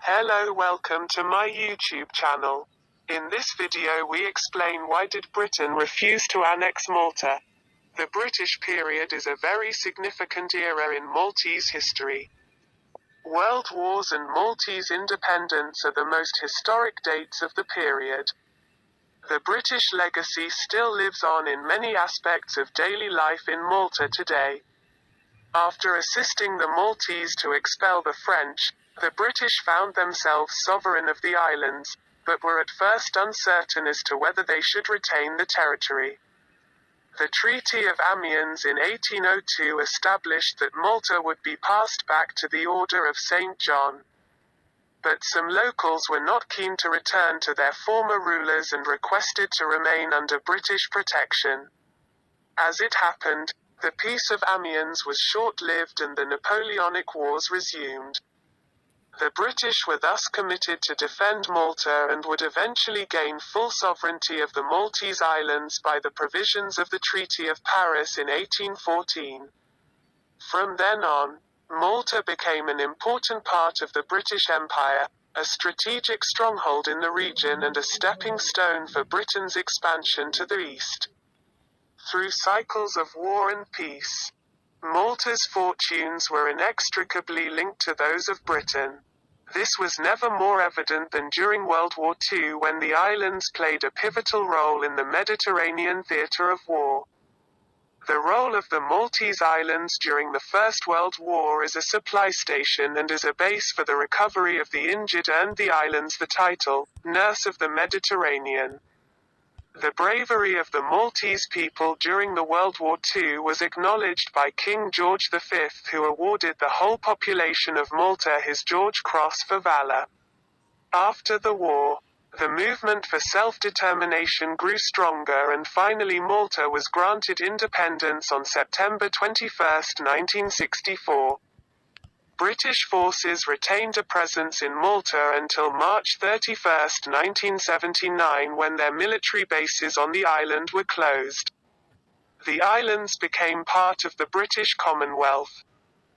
Hello, welcome to my YouTube channel. In this video we explain why did Britain refuse to annex Malta. The British period is a very significant era in Maltese history. World wars and Maltese independence are the most historic dates of the period. The British legacy still lives on in many aspects of daily life in Malta today. After assisting the Maltese to expel the French, the British found themselves sovereign of the islands, but were at first uncertain as to whether they should retain the territory. The Treaty of Amiens in 1802 established that Malta would be passed back to the Order of St. John. But some locals were not keen to return to their former rulers and requested to remain under British protection. As it happened, the Peace of Amiens was short-lived and the Napoleonic Wars resumed. The British were thus committed to defend Malta and would eventually gain full sovereignty of the Maltese Islands by the provisions of the Treaty of Paris in 1814. From then on, Malta became an important part of the British Empire, a strategic stronghold in the region and a stepping stone for Britain's expansion to the east. Through cycles of war and peace, Malta's fortunes were inextricably linked to those of Britain. This was never more evident than during World War II, when the islands played a pivotal role in the Mediterranean theatre of war. The role of the Maltese Islands during the First World War as a supply station and as a base for the recovery of the injured earned the islands the title, Nurse of the Mediterranean. The bravery of the Maltese people during the World War II was acknowledged by King George V, who awarded the whole population of Malta his George Cross for valor. After the war, the movement for self-determination grew stronger and finally Malta was granted independence on September 21, 1964. British forces retained a presence in Malta until March 31, 1979, when their military bases on the island were closed. The islands became part of the British Commonwealth.